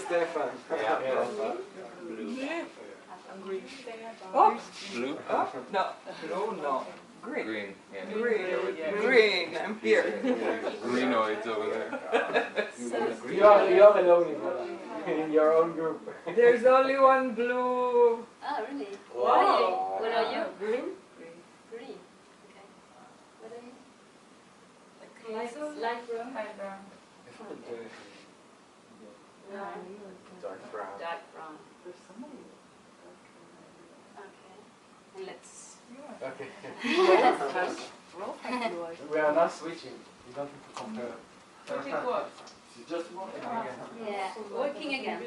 Stefan. Yeah. Green. Oh, Blue? no. Blue, no. Green. Green. Yeah. Green. Green. I'm here. Greenoids over there. You are alone in your own group. There's only one blue. Ah, really? Wow. What are you? Green? Green. Okay. What are you? Light brown? Light brown. No. Dark brown. Dark brown. Okay. And let's... Okay. Let's We are not switching. You don't need to compare. Switching what? It's just walking again. Yeah, working again.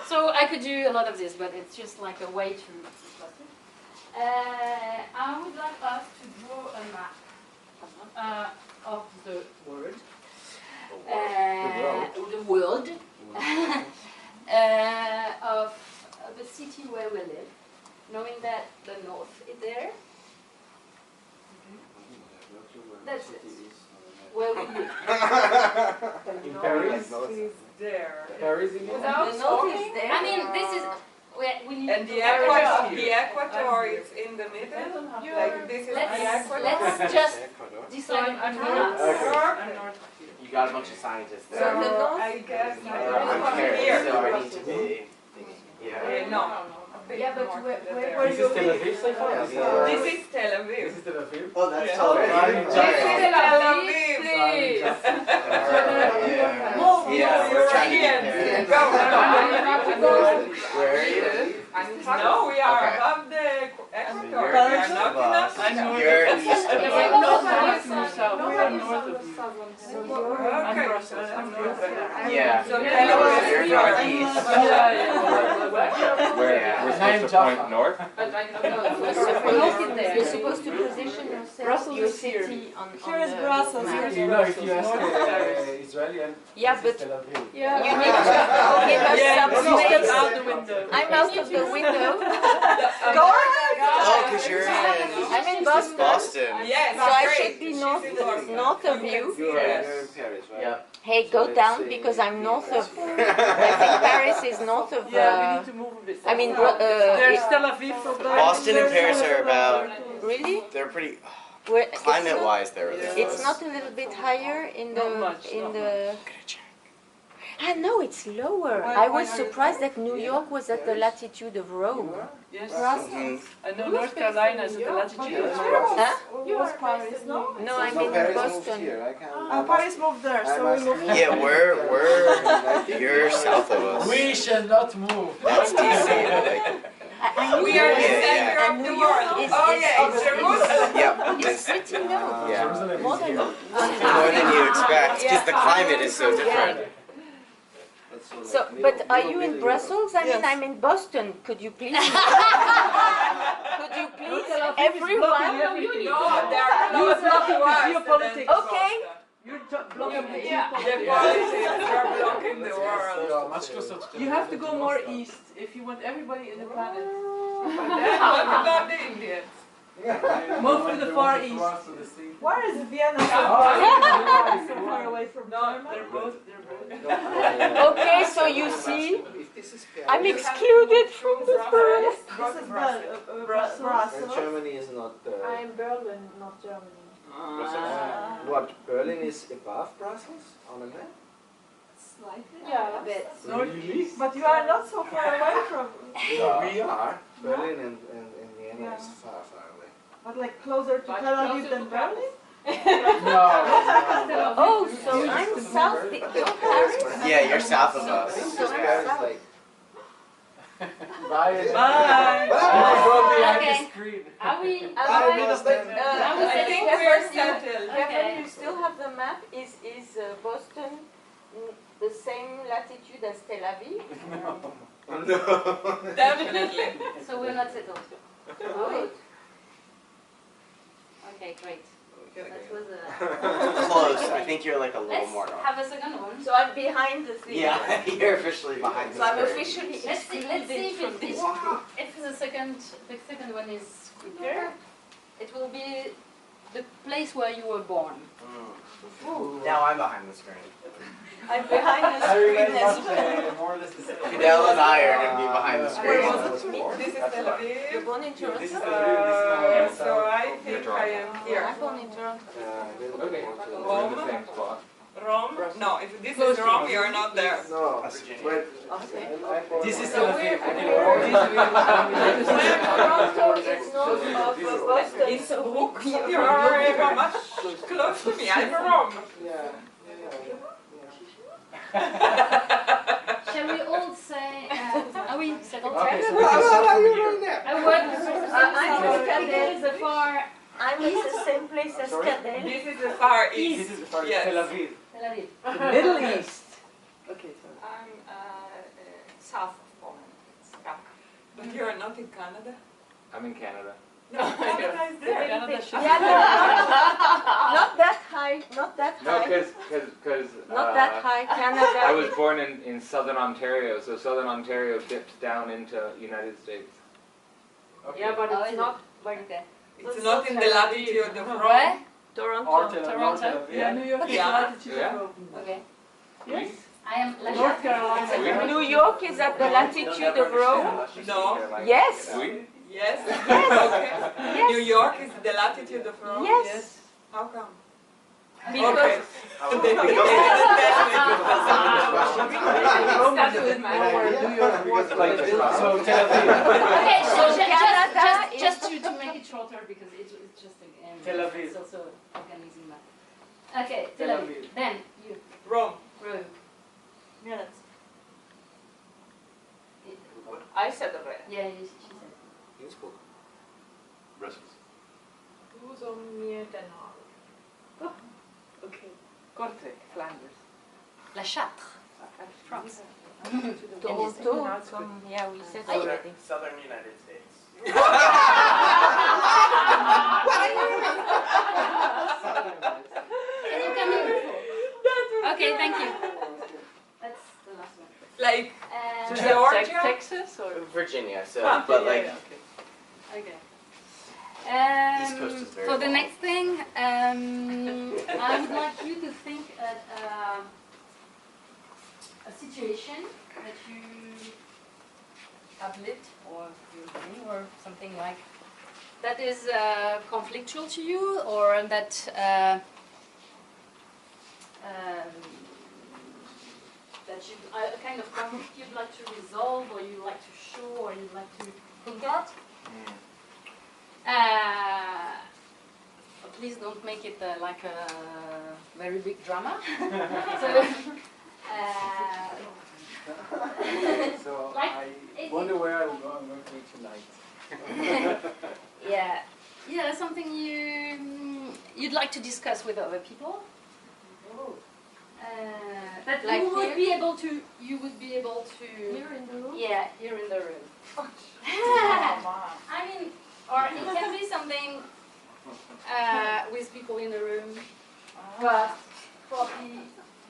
So I could do a lot of this, but it's just like a way to... I would like us to draw a map of the world. The world. Of the city where we live, knowing that the north is there. That's it. Where we live. In Paris? Is there. Paris in Without The north is talking? there. I mean, this is where we need And to the equator is in the middle? Like this is the equator? let's just decide. I'm north. You got a bunch of scientists So there. I guess I'm here, here. so I need to be. Yeah. No. Yeah, but where This is Tel Aviv so far? This is Tel This Aviv. is Tel Aviv? Oh, that's Yeah. so This is Tel Aviv, please. Yeah, we're trying to get Europeans. there. Go. Where are you? No, we are Okay. above the equator. We are not enough. You're east of Yeah, us. but north. We are north of you. Okay. Yeah. So You're Tel Aviv. northeast. We're supposed to point north? You're supposed to position yourself, your city on Here is the Brussels. map. You know, if you ask Israeli, Yeah, this but is Tel Aviv. Yeah. you need to give us some Step space. out the window. I'm out of the window. Go ahead. Oh, because you're in I'm in Boston. Boston. Yes, So I great. should be north of you. You're in Paris, right? Yeah. Hey, go down because I'm north of. I think Paris is north of. Yeah, we need to move a bit. I mean, There's Tel Aviv from there. Boston and Paris are about. really? They're pretty. Where, Climate-wise, they're really it's not a little bit higher in the Not much, in not the. Ah no, it's lower. I was surprised that New York was at the latitude of Rome. Yes. Mhm. I know North Carolina is at the latitude of Huh? You are Paris, no? No, I'm in Boston. Paris moved there, so we moved. Yeah, you're south of us. We shall not move. That's DC. Like, We are the Yeah, center yeah. of the world. Oh yeah, it's Jerusalem. yeah, It's pretty low. yeah. Jerusalem More is than here. More than you expect, because the climate is so different. So, but are you in Brussels? I mean, I'm in Boston. Could you please? Could you please, everyone? No, they are close to us. Geopolitics. Okay. You're blocking the The politics are blocking the So world. you are much closer to You have to go more east if you want everybody in the planet. Then what about the Indians? Move to the Far East. Why is Vienna so far away from They're both. Okay, so you see, I'm excluded from the Brussels. This is Brussels. Germany is not. I'm Berlin, not Germany. What? Berlin is above Brussels on a map? Slightly? Yeah. Really? But you are not so far away from... We are. Berlin and Vienna is far, far away. But like closer to Tel Aviv than Berlin? No. Oh, so I'm south of Paris? Yeah, you're south of us. So I'm south. Like... Bye. Bye. Go behind Okay. the screen. Are we? I think we're settled. Kevin, you still have the map? Is Boston the same latitude as Tel Aviv? No. Definitely. So we're not settled. Good. Okay, great. That was Close. I think you're like a little Let's more north. have a second one. So I'm behind the thing. Yeah, you're officially behind So the I'm screen. officially Let's see excluded from this. if the second one is quicker. It will be the place where you were born. Now I'm behind the screen. I'm behind the screen as well. more or less the same. Fidel and I are going to be behind the Where screen. was it? This is Tel You're Aviv. born in Toronto? This is So I think I am here. I'm born in Toronto. Okay, we're in the same spot. Rome? No, if this is Rome, you are not there. No, but Okay. this is So the Toronto is north of Boston, It's so booked. You are much close to me. I'm Rome. Shall we all say, are we settled? Okay, so what are you doing there? A word I'm in Cadell. the far I'm at the same place as Sorry? Cadell. This is the Far East. This is the far Yes. Tel Aviv. Tel Aviv. The Middle East. Okay, sorry. I'm south of Poland. It's Prague. But you are not in Canada? I'm in Canada. No, Canada is there. Canada should Yeah, not that high, not that No, high. because Not that high, Canada. I was born in southern Ontario, so southern Ontario dips down into United States. Yeah, but Oh, it's is not like Okay. It's not in the latitude of Rome. Where? Or Toronto. Toronto. Yeah, New York is Yeah. latitude Yeah. of Rome. Okay. Yes. I am North Carolina. New York is at the latitude of Rome. No. Yes. We? Yes. Yes. Okay. New York is the latitude of Rome. Yes. How come? Because Okay. Rome is where New York was. So Tel Aviv. Okay, So so Canada just to make it shorter because it's just Tel Aviv. it's also organism math. Okay, Tel Tel Aviv. Aviv. Then you, Rome. Rome. I said already. Yeah, she said. Innsbruck. Brussels. Who's on near Den Haag? Okay. Kortrijk, Flanders. La Châtre, France. Toronto. Yeah, we said already. Southern United States. Can you come in before? Okay, thank you. That's the last one. Like Georgia? Georgia? Texas or? Virginia, so, Ah, but yeah, like, yeah, okay. Okay. East Coast is very For the long. next thing, I would like you to think at a situation that you have lived or you're doing or something like that is conflictual to you or that that you a kind of conflict you'd like to resolve or you'd like to show or you'd like to think at. Please don't make it like a very big drama. So, So Like, I wonder where I'm going to tonight. yeah, something you'd like to discuss with other people. That Like you would here? be able to. You would be able to. Here in the room? Yeah, here in the room. I mean, or it can be something with people in the room, but probably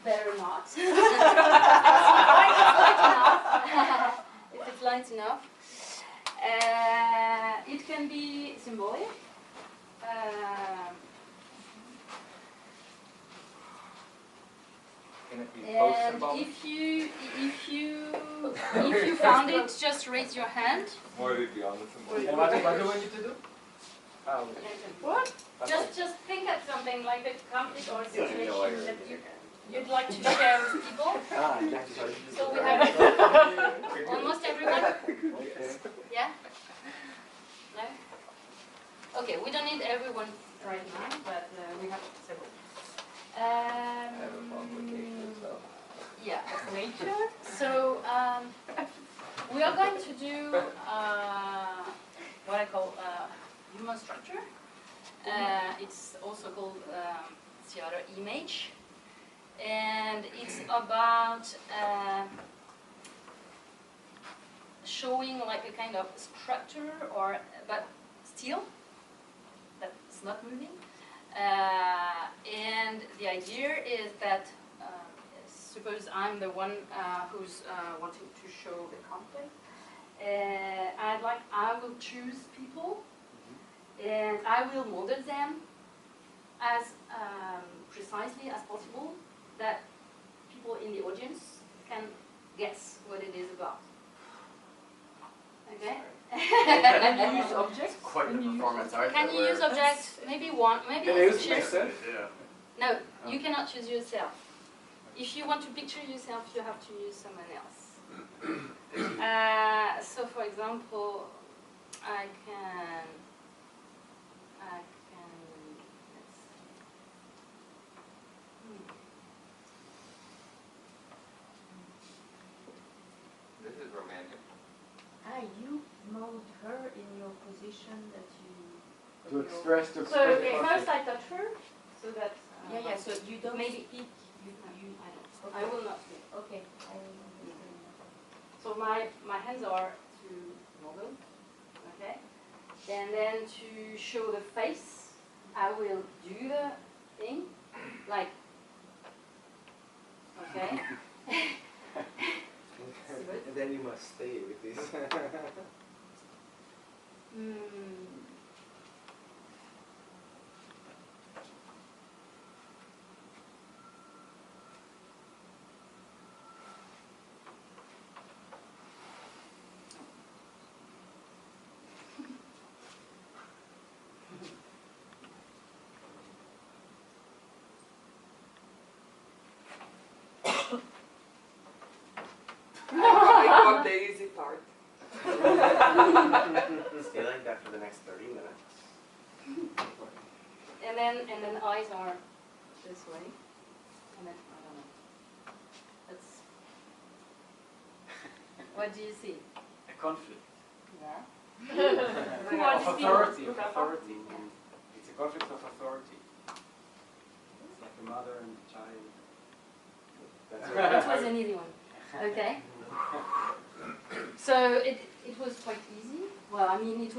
better not. If it's light enough. It can be symbolic. Can it be And post-symbolic? if you found it, just raise your hand. Or would it be on the symbolic? And what do we need to do? What? Just think of something like a conflict or situation that you'd like to share with people. So we have almost everyone. Yeah? No? Okay, we don't need everyone right now, but we have several. Yeah. Nature? So we are going to do what I call human structure. It's also called theater image, and it's about showing like a kind of structure, or but still that's not moving. And the idea is that suppose I'm the one who's wanting to show the conflict. I will choose people, and I will model them as precisely as possible that people in the audience can guess what it is about. Okay? Can you use objects? Quite the performance art. Can you use objects? Maybe one. Maybe Can I use choose. myself? Yeah. No, you cannot choose yourself. If you want to picture yourself, you have to use someone else. So, for example, I can. Let's, This is romantic. You mold her in your position that you. To express the So okay, first I touch her, so that. Yeah. So you don't Maybe- speak. You. I don't. I will not speak. Okay. So my hands are to model, okay? And then to show the face, I will do the thing, like, okay? And then you must stay with this. I got the easy part. Stay like that for the next 30 minutes. And then eyes are this way, and then, I don't know. That's, what do you see? A conflict. Yeah? Of authority. It's a conflict of authority. It's like a mother and a child. That was an easy one. Okay. So it was quite easy. Well, I mean, it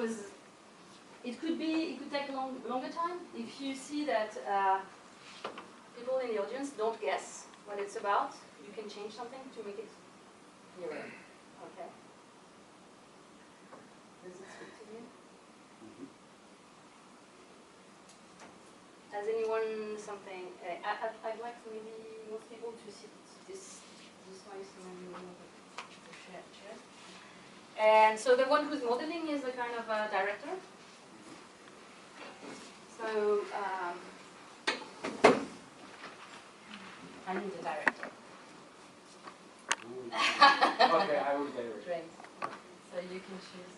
could take a longer time. If you see that people in the audience don't guess what it's about, you can change something to make it clearer. Okay. Does it speak to you? Has anyone something? I'd like maybe most people to sit this way, so then we will share. And so the one who's modeling is a kind of a director. So I need a director. Okay, I will get it. Great. So you can choose.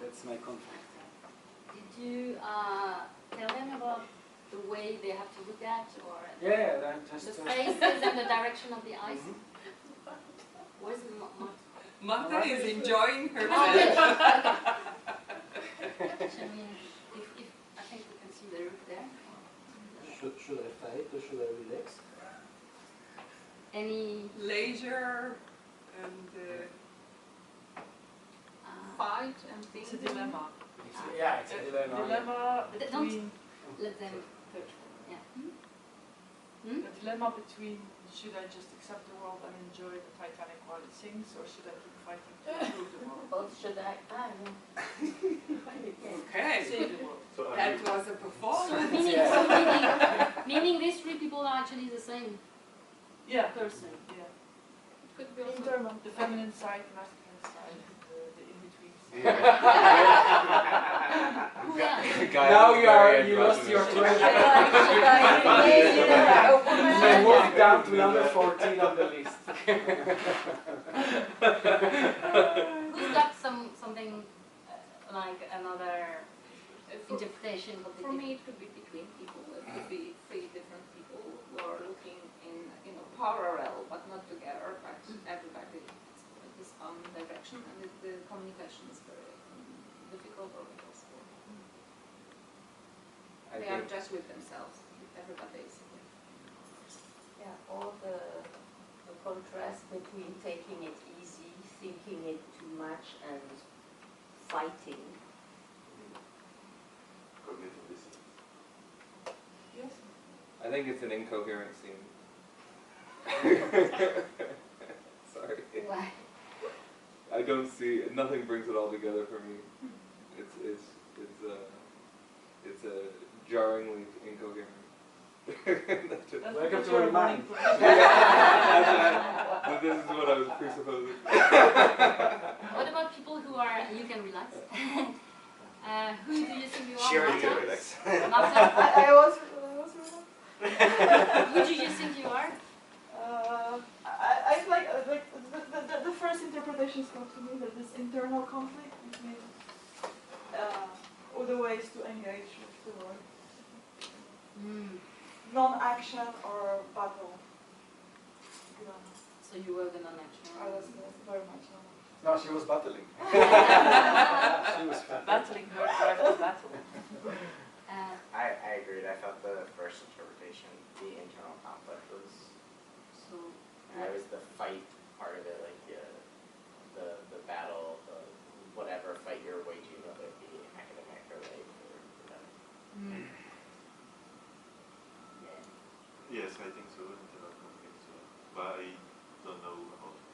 That's my conflict. Did you tell them about the way they have to look at, or Yeah, that the just. faces and the direction of the eyes? Where's the Martha is enjoying Oh, herself. yes. I mean, if I think we can see the roof there. Should I fight or should I relax? Any Leisure and fight and It's things. a dilemma. Yeah, it's a dilemma. Dilemma But don't- between let them. Yeah. Hmm? a dilemma between should I just accept the world and enjoy the Titanic while it sinks, or should I keep fighting to improve the world? Both should I? Okay, Save the world. So that was a performance. Meaning these three people are actually the same Yeah. person. Yeah. Could be In also. terms of the feminine side, the masculine side, the in-between. Who are- Now you lost your treasure. Yeah. You moved down to number 14 on the list. Who's got something like another interpretation of the For me, it could be between people. could be three different people who are looking in, parallel, but not together, but everybody is on direction, and the communication is very difficult or impossible. They are just with themselves. Everybody is. Yeah, or the contrast between taking it easy, thinking it too much, and fighting. Cognitive dissonance. Yes. I think it's an incoherent scene. Sorry. Why? I don't see, nothing brings it all together for me. It's a jarringly incoherent. Welcome to my mind. This is what I was presupposing. What about people who are, you can relax. Who do you think you are? She already Martha? did relax. Martha? I was Who do you think you are? I like the first interpretations come to me that this internal conflict between other ways to engage with the world. Non-action or battle. Yeah. So you were the non-action. I was very much non. No, she was battling. She was Battling her drive to battle. I agreed. I felt the first interpretation, the internal conflict was, So I was the fight part of it, like the battle, the whatever fight you're waging, whether it be academic or like or whatever. Yes, I think so. Internal conflict, so. But I don't know about it.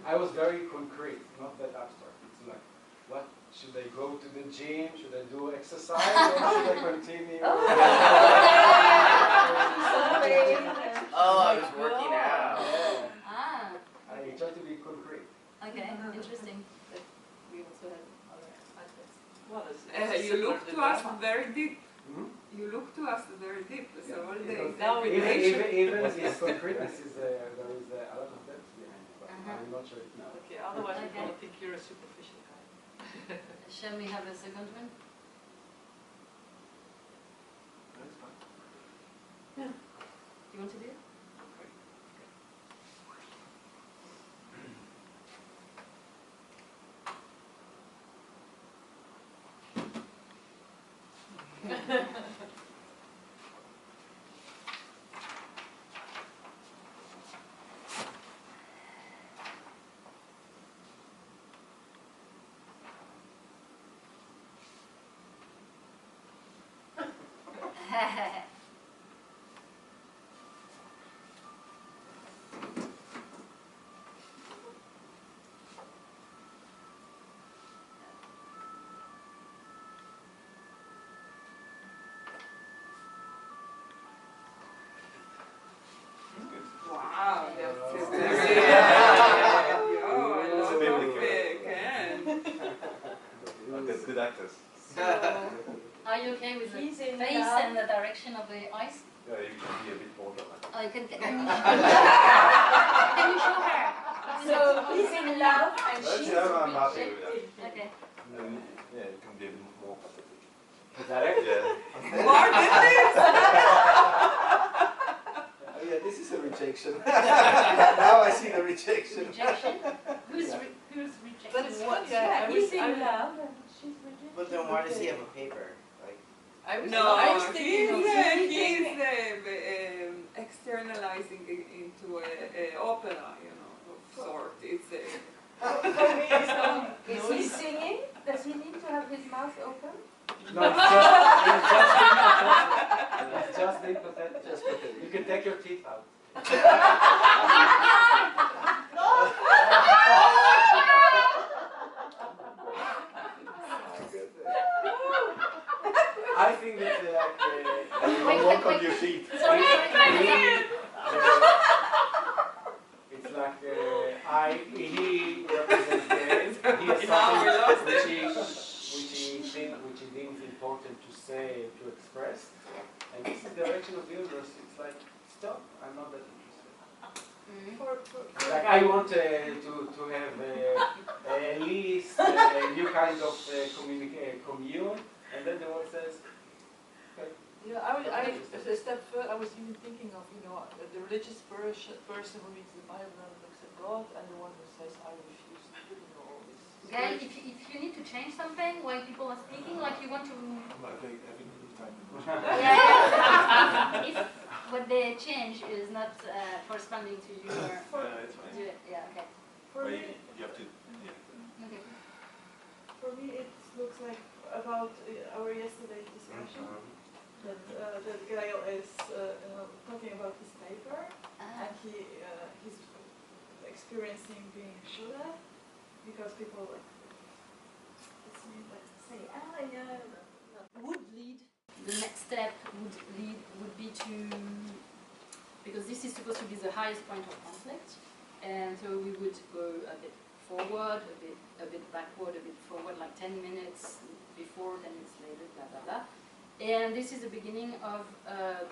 I was very concrete, not that abstract. It's like, what should I go to the gym? Should I do exercise or should I continue? Oh, I was working out. Yeah. Ah, I try to be concrete. okay, interesting. We also have other aspects. You look to us very deep. Hmm? You look to us very deep. So all the Because interpretation. even this concreteness is there is a lot of depth behind it, but I'm not sure now. Okay, otherwise Okay. we're going to think you're a superficial guy. Shall we have a second one? That's fine. Do you want to do it? Wow, that's It's very. Oh, I love biblical. topic. Good actors. Are you okay with the He's in face love. and the direction of the eyes? Yeah, you can be a bit more dramatic. Oh, you can can you show her? So he's in love and she's I'm happy with that. Okay. Yeah, it can be a bit more pathetic. Pathetic? Yeah. More than this. Oh yeah, this is a rejection. Now I see the rejection. Rejection? Who's rejecting? But it's what? funny, yeah, he's in I love and she's rejected. But then why does he have a paper? Like, I was No, thinking he's externalizing it into a opera, of sort. It's Is he singing? Does he need to have his mouth open? No, it's just being pathetic. Just pathetic. You can take your teeth out. I think that Work on your feet. Sorry. it's like he represents the he has Now we lost something which he deems important to say, to express, and this is the direction of the universe. It's like, stop, I'm not that interested. Like I want to have at least a new kind of commune And then the one says, okay. Yeah, as a step further, I was even thinking of, you know, the religious person who reads the Bible and looks at God, and the one who says, I refuse to, you know, all this. Guys, if you need to change something while people are speaking, like you want to... Yeah, if what they change is not corresponding to your... It's fine. Yeah, okay. For But me, you have to, yeah. Okay. for me, it looks like about our yesterday's discussion. That Gael is talking about his paper, and he's experiencing being shot at because people like say, would lead. The next step would be to, because this is supposed to be the highest point of conflict, and so we would go a bit forward, a bit backward, a bit forward, like 10 minutes before, 10 minutes later, blah blah blah. And this is the beginning of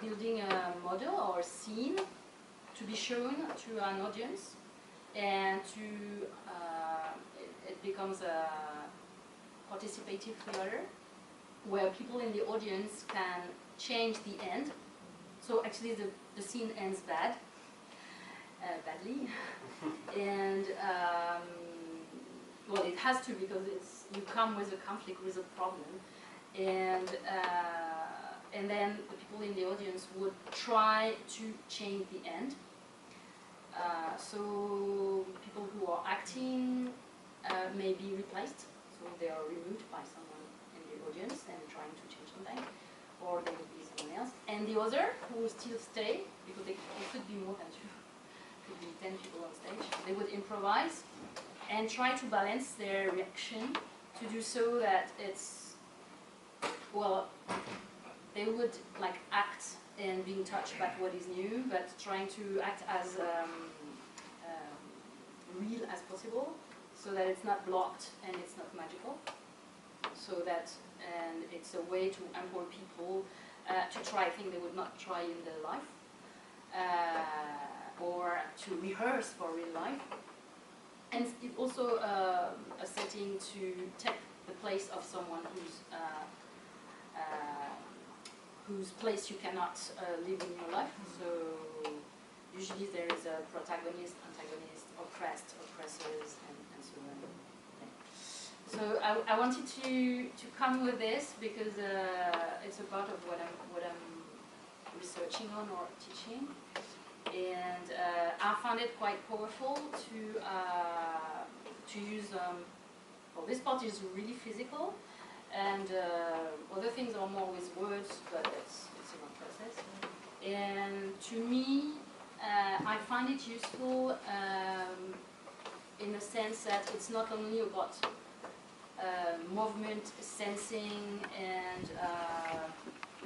building a model or scene to be shown to an audience, and it becomes a participative theater where people in the audience can change the end. So actually the scene ends badly, and well, it has to, because you come with a conflict, with a problem. And then the people in the audience would try to change the end. So people who are acting may be replaced, so they are removed by someone in the audience and trying to change something, or they would be someone else. And the other who will still stay, because it could be more than 2, could be 10 people on stage. They would improvise and try to balance their reaction to do so that it's, well, they would like act and being touched by what is new, but trying to act as real as possible, so that it's not blocked and it's not magical. So that, and it's a way to empower people to try things they would not try in their life, or to rehearse for real life. And it's also a setting to take the place of someone whose place you cannot live in your life. So usually there is a protagonist, antagonist, oppressed, oppressors, and so on. Okay. So I wanted to come with this because it's a part of what I'm researching on or teaching, and I found it quite powerful to use. Well, this part is really physical, and other things are more with words, but it's a long process. And to me, I find it useful in the sense that it's not only about movement, sensing, and I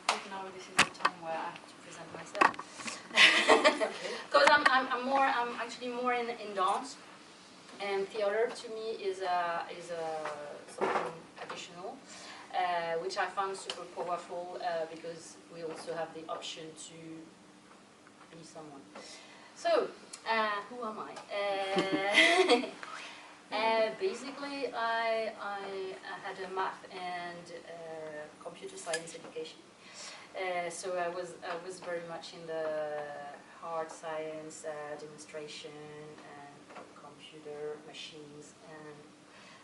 think now this is the time where I have to present myself, because I'm actually more in dance. And theater to me is something additional, which I found super powerful because we also have the option to be someone. So, who am I? Basically, I had a math and computer science education. So I was very much in the hard science demonstration, computer, machines, and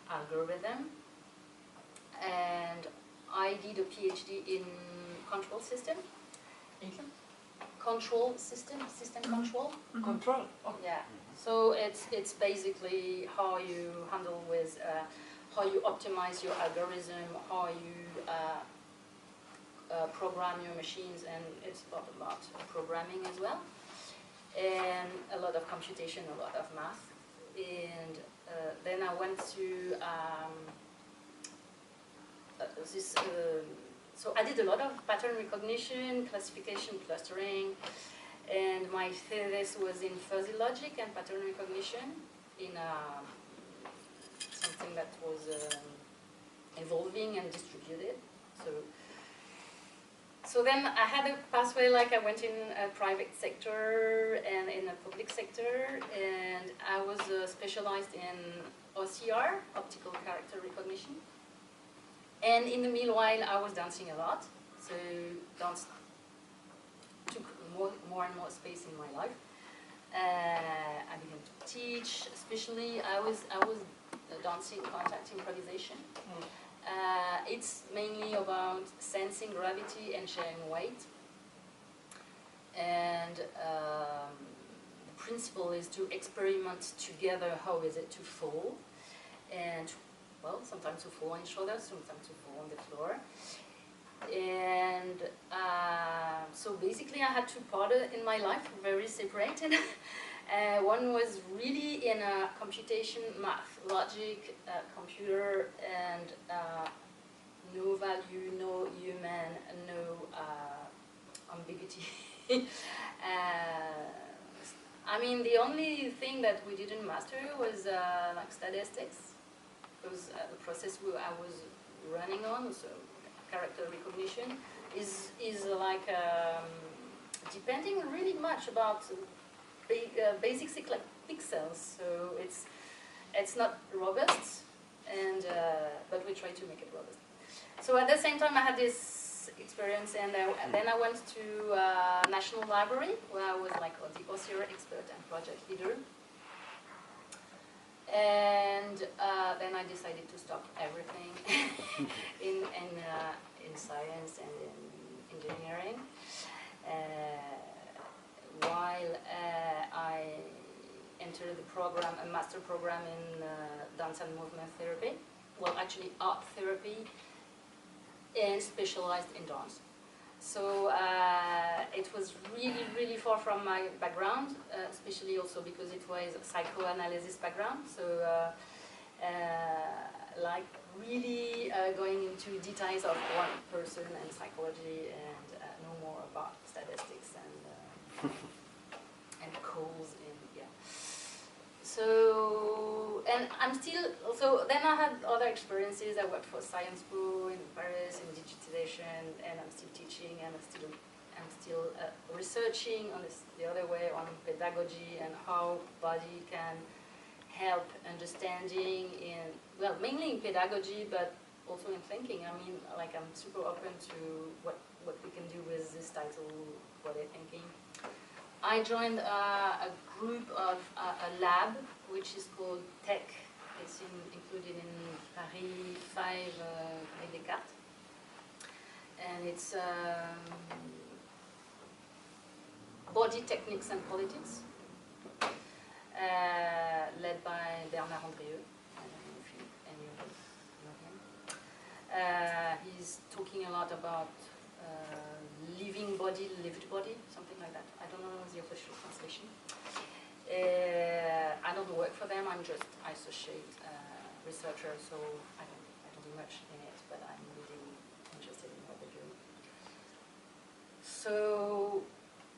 algorithm. And I did a PhD in control system. Control system control. Control. Oh. Yeah. So it's basically how you handle with, how you optimize your algorithm, how you program your machines, and it's about programming as well, and a lot of computation, a lot of math. And then I went to so I did a lot of pattern recognition, classification, clustering, and my thesis was in fuzzy logic and pattern recognition in something that was evolving and distributed. So then I had a pathway, like I went in a private sector and in a public sector, and I was specialized in OCR, optical character recognition. And in the meanwhile, I was dancing a lot, so dance took more and more space in my life. I began to teach, especially I was dancing contact improvisation. It's mainly about sensing gravity and sharing weight. And the principle is to experiment together how is it to fall. And, well, sometimes to fall on each other, sometimes to fall on the floor. And so basically I had two parts in my life, very separated. One was really in computation, math, logic, computer, and no value, no human, no ambiguity. I mean, the only thing that we didn't master was like statistics. It was the process I was running on, so character recognition is like depending really much about basics like pixels. So it's not robust, and but we try to make it robust. So at the same time, I had this experience, and then I went to National Library, where I was like the OCR expert and project leader. And then I decided to stop everything in science and in engineering. While I entered the program, a master program in dance and movement therapy. Well, actually art therapy, and specialized in dance. So it was really, really far from my background, especially also because it was a psychoanalysis background. So like really going into details of one person and psychology, and know more about statistics and calls, and yeah. So, and I'm still, so then I had other experiences. I worked for Science Po in Paris in digitization, and I'm still teaching, and I'm still researching on the other way, on pedagogy and how body can help understanding in, well, mainly in pedagogy, but also in thinking. I mean, like, I'm super open to what we can do with this title, what I'm thinking. I joined a group of a lab, which is called Tech. It's included in Paris 5 Paris Descartes. And it's body techniques and politics, led by Bernard Andrieux. I don't know if any of you know him. He's talking a lot about living body, lived body, something like that. I don't know the official translation. I don't work for them. I'm just associate researcher, so I don't do much in it, but I'm really interested in what they're doing. So,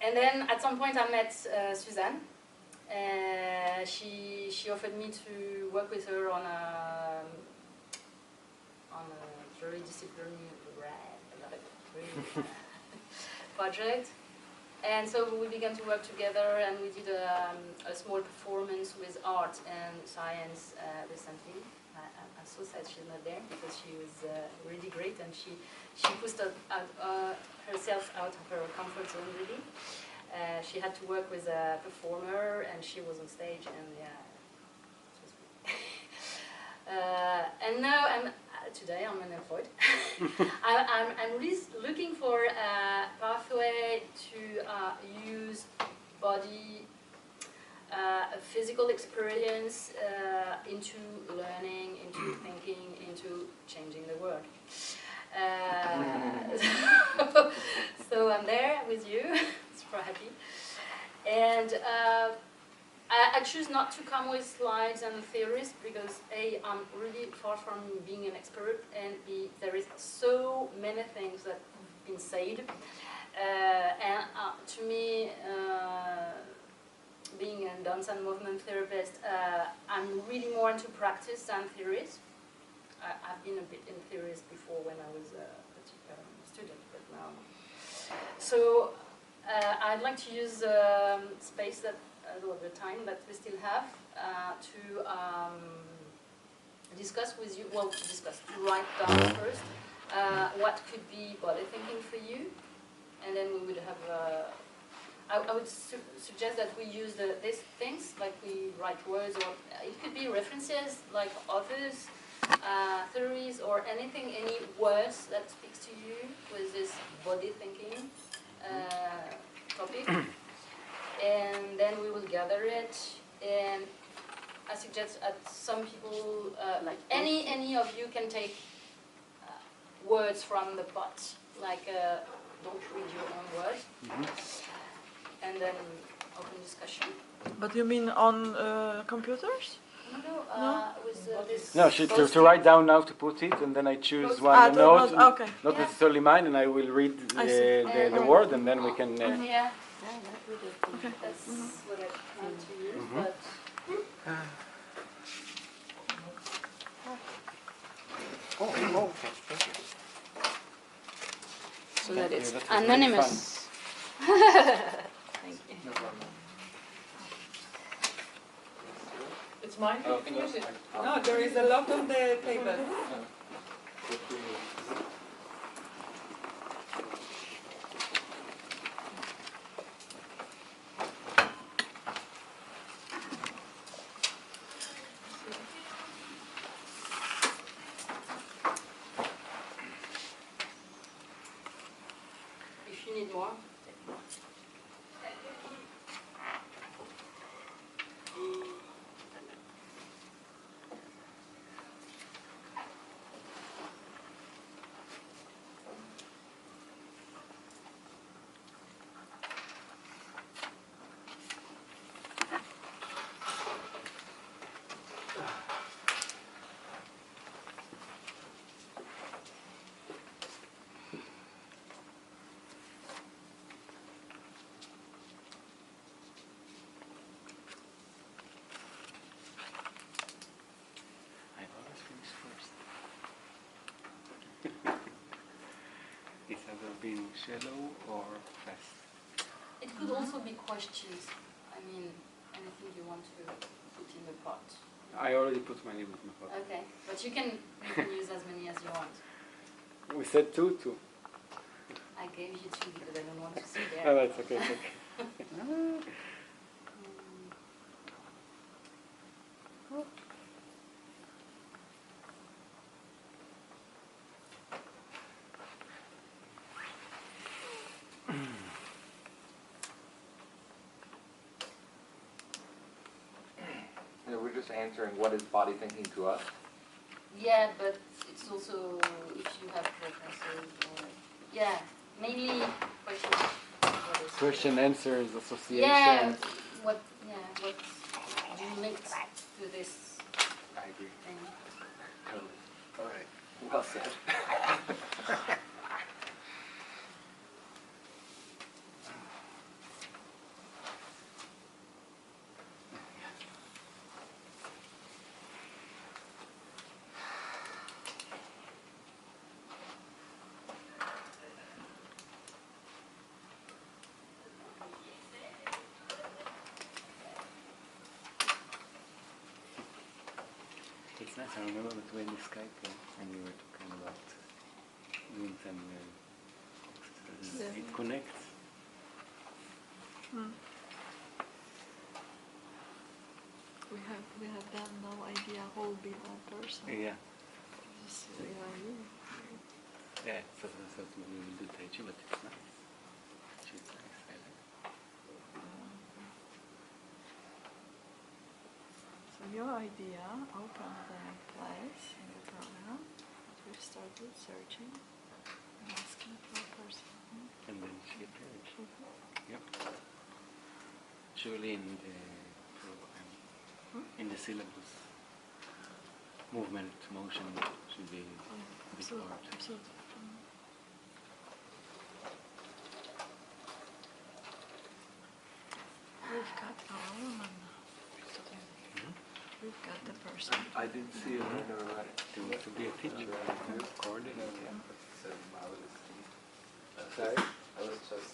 and then at some point I met Suzanne. She offered me to work with her on a very disciplinary project. And so we began to work together, and we did a small performance with art and science recently. I'm so sad she's not there, because she was really great, and she pushed herself out of her comfort zone, really. She had to work with a performer, and she was on stage, and yeah, it was great. And now today I'm unemployed. I'm really looking for a pathway to use body, physical experience into learning, into thinking, into changing the world. So I'm there with you, super happy. And I choose not to come with slides and theories, because A, I'm really far from being an expert, and B, there is so many things that have been said. And to me, being a dance and movement therapist, I'm really more into practice than theories. I've been a bit in theories before when I was a student, but now. So I'd like to use space that, the time that we still have, to discuss with you, well, write down first what could be body thinking for you, and then we would have, I would suggest that we use these things, like we write words, or it could be references, like authors, theories, or anything, any words that speaks to you with this body thinking topic. And then we will gather it, and I suggest that some people, like any of you can take words from the pot, like don't read your own words, and then open discussion. But you mean on computers? No, with this. No, to write down now to put it, and then I choose one note, okay. not necessarily mine, and I will read the word, and then we can. Yeah. Okay. That's what I plan to use, but Okay. Thank you. so that it's that was really anonymous. Thank you. No problem. It's mine. Oh, You can use it. no. No, there is a lot on the table. If you need more. I always finish first. It's either been shallow or fast. It could also be questions. I mean, anything you want to put in the pot. I already put mine in my pocket. Okay, but you can use as many as you want. We said two. I gave you 2 because I don't want to sit Oh, there. that's okay. It's okay. Yeah, we're just answering what is body thinking to us. Yeah, but it's also if you have preferences or yeah, mainly questions. What is Question, answers, association. Yeah, what do you link to this I agree. thing? Totally. All right. Well said. It's nice. I remember that when we Skype and we were talking about doing some exercises. It connects. We have then no idea who will be that person. Yeah. Just, you. Yeah. So we will do Tai Chi, but it's nice. It's nice. I like it. So your idea, open the place in the program that we started searching and asking for a person. And then she appeared. Yep. Surely in the program, in the syllabus, movement, motion should be a big part. Absolutely. We've got our woman. We've got the person. I didn't see it. I never read it. To be a teacher, coordinator. Sorry? I was just...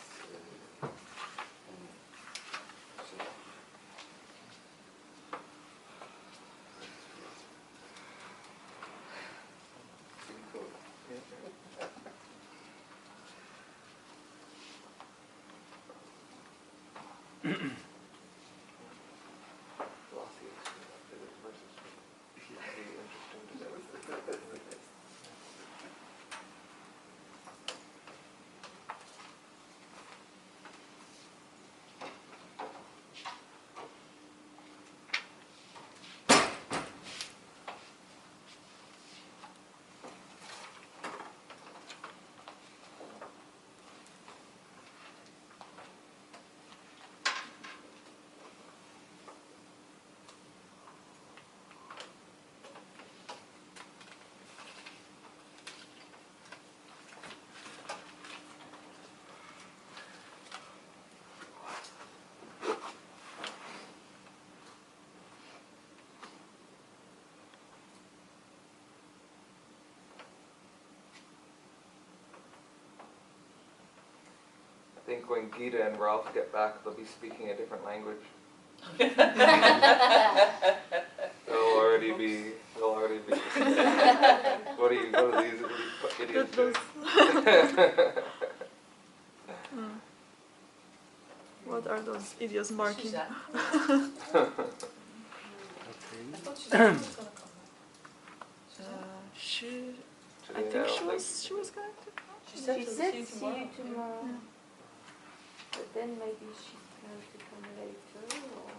I think when Gita and Ralph get back, they'll be speaking a different language. They'll already be. What are these idiots doing? What are those idiots marking? I thought she said she was gonna come. I think she was going to. She said She she'll said see you see tomorrow. you tomorrow. But then maybe she's going to come later, or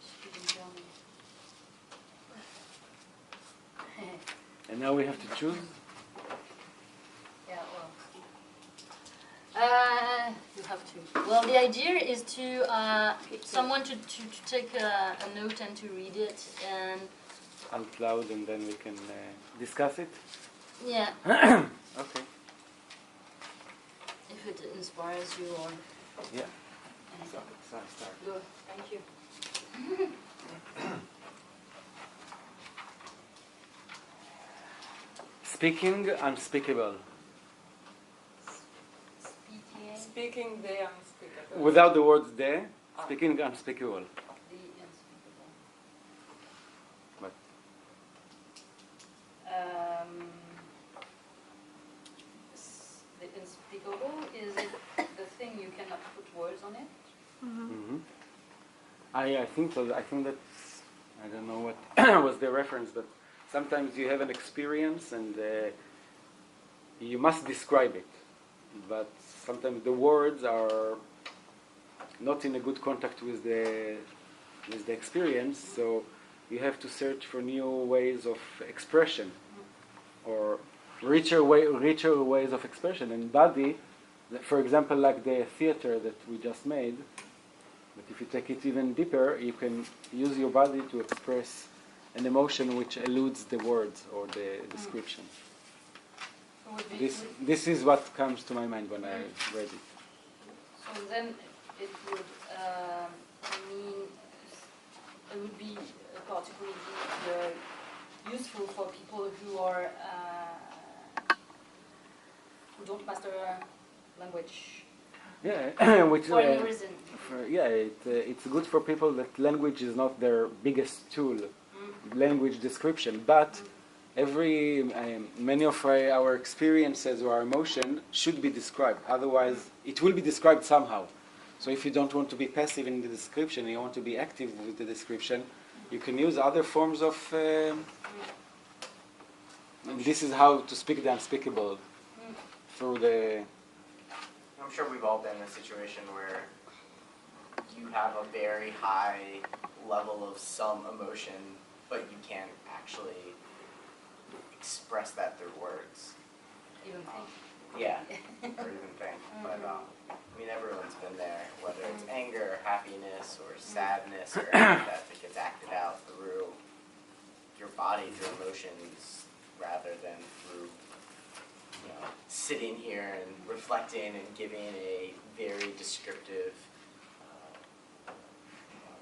she didn't tell me. And now we have to choose. Yeah, well, you have to. Well, the idea is to someone to take a note and to read it, and Out loud, and then we can discuss it. yeah, Okay. if it inspires you or Yeah. anything. Start. Good, thank you. Speaking unspeakable. Speaking Speaking the unspeakable. Without the words there, speaking unspeakable. the unspeakable. What? The unspeakable, is it the thing you cannot put words on it? Mm-hmm. I think so. I think that's, I don't know what was the reference, but sometimes you have an experience and you must describe it, but sometimes the words are not in a good contact with the experience, so you have to search for new ways of expression or richer ways of expression. And body, for example, like the theater that we just made, but if you take it even deeper, you can use your body to express an emotion which eludes the words or the description. So would be, This is what comes to my mind when I read it. so then it would mean it would be particularly useful for people who are who don't master language Yeah, which for any reason. it's good for people that language is not their biggest tool, language description, but many of our experiences or our emotion should be described. Otherwise, it will be described somehow. So if you don't want to be passive in the description, you want to be active with the description, you can use other forms of. This is how to speak the unspeakable through the. I'm sure we've all been in a situation where you have a very high level of some emotion, but you can't actually express that through words. Even think. Yeah, or even think. But I mean, everyone's been there, whether it's anger, happiness, or sadness, or anything that gets acted out through your body, through emotions, rather than through, you know, sitting here and reflecting and giving a very descriptive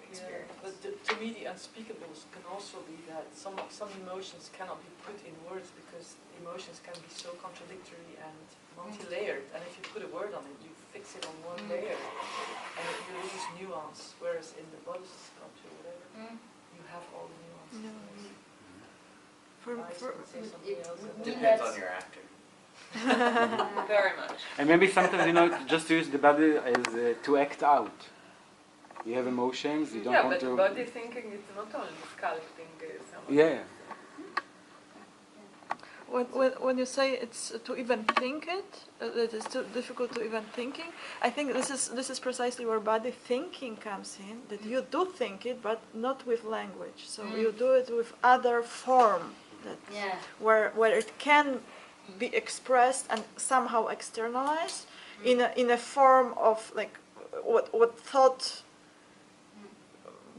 experience. Yeah, but to me the unspeakables can also be that some emotions cannot be put in words because emotions can be so contradictory and multi-layered, and if you put a word on it, you fix it on one layer and you lose nuance, whereas in the body sculpture, whatever, you have all the nuances. Eyes can say something else. Depends on your actor. Very much. And maybe sometimes, just to use the body as to act out. You have emotions. You don't Yeah, want but to. body thinking is not only sculpting someone. Yeah. When you say it's to even think it, it is too difficult to even thinking. I think this is precisely where body thinking comes in. That you do think it, but not with language. So you do it with other form. That where it can be expressed and somehow externalized in a form of like what thought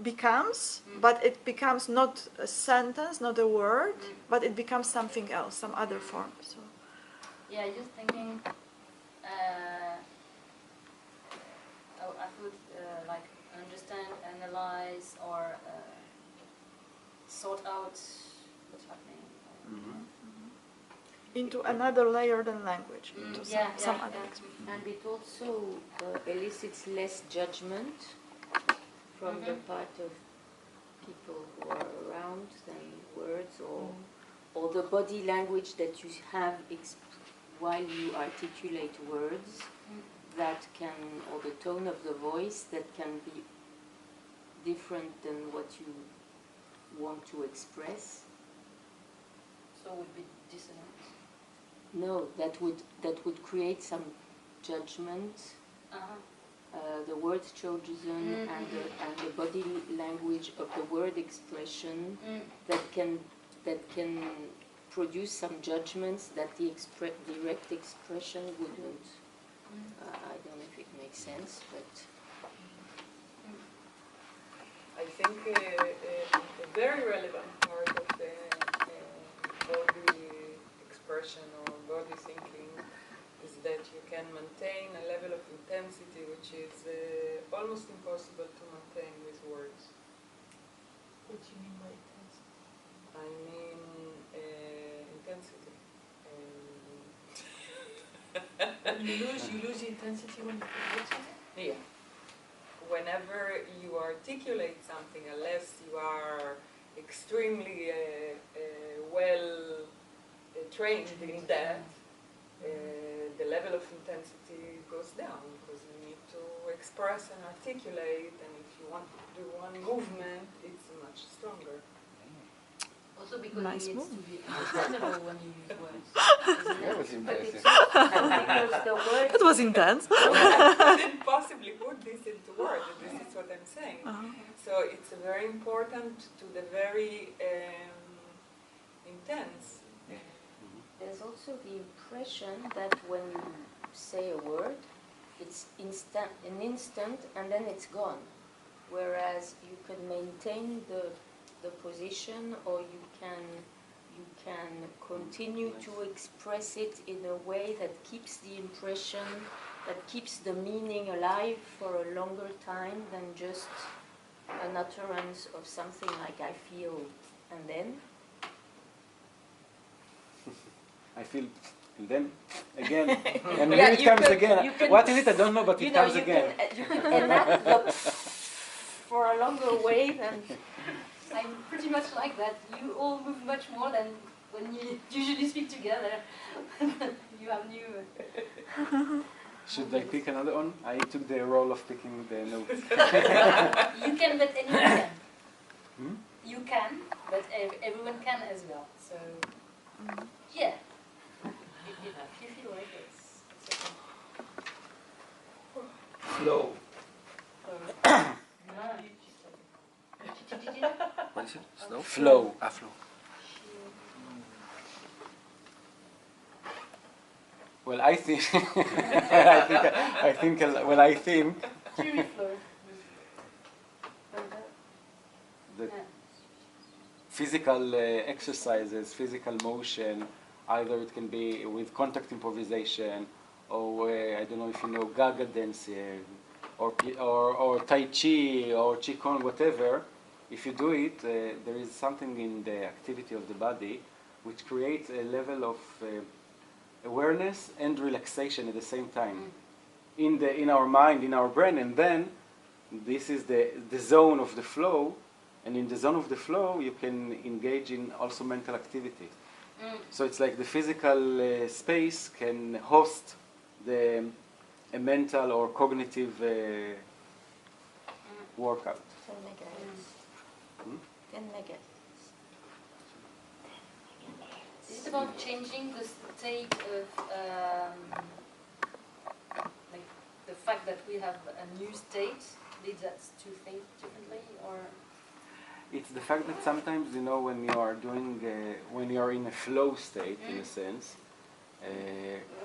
becomes, but it becomes not a sentence, not a word, but it becomes something else, some other form. So. Yeah, just thinking. I could like understand, analyze, or sort out what's happening. Into another layer than language, into some other experience. And it also elicits less judgment from the part of people who are around than words or the body language that you have while you articulate words that can, or the tone of the voice that can be different than what you want to express. So it would be dissonant. No, that would create some judgment. The words chosen and the body language of the word expression that can produce some judgments that the direct expression wouldn't. I don't know if it makes sense, but I think a very relevant part of the body expression or body thinking is that you can maintain a level of intensity which is almost impossible to maintain with words. What do you mean by intensity? I mean intensity. You lose the intensity when you put words in it? Yeah. Whenever you articulate something, unless you are extremely well trained in that, the level of intensity goes down because you need to express and articulate, and if you want to do one movement, it's much stronger. Also because Nice it needs move. to be understandable when you use words. That was impressive. because the word It was intense. I couldn't possibly put this into words, this is what I'm saying. So it's very important to the very intense. there's also the impression that when you say a word, it's an instant, and then it's gone. Whereas you can maintain the position, or you can continue to express it in a way that keeps the impression, that keeps the meaning alive for a longer time than just an utterance of something like I feel, and then. I feel, and then again, and Yeah, here it comes again. can- What is it? I don't know, but it comes again. You can enact the for a longer wave, and I'm pretty much like that. You all move much more than when you usually speak together. You have new... Should I pick another one? I took the role of picking the notes. You can, but anyone can. Hmm? You can, but everyone can as well. So, yeah. If you feel like it's okay. Flow. What is it? Snow? Flow. Flow. Well, I think, I think, Fury flow. the physical exercises, physical motion, either it can be with contact improvisation, or I don't know if you know Gaga dancing, or Tai Chi, or Qigong, whatever. If you do it, there is something in the activity of the body which creates a level of awareness and relaxation at the same time in our mind, in our brain, and then this is the zone of the flow, and in the zone of the flow you can engage in also mental activity. So it's like the physical space can host a mental or cognitive workout. 10 megahertz. Hmm? 10 megahertz. Is it about changing the state of, like the fact that we have a new state leads us to think differently, or? It's the fact that sometimes, you know, when you are doing, when you are in a flow state, in a sense,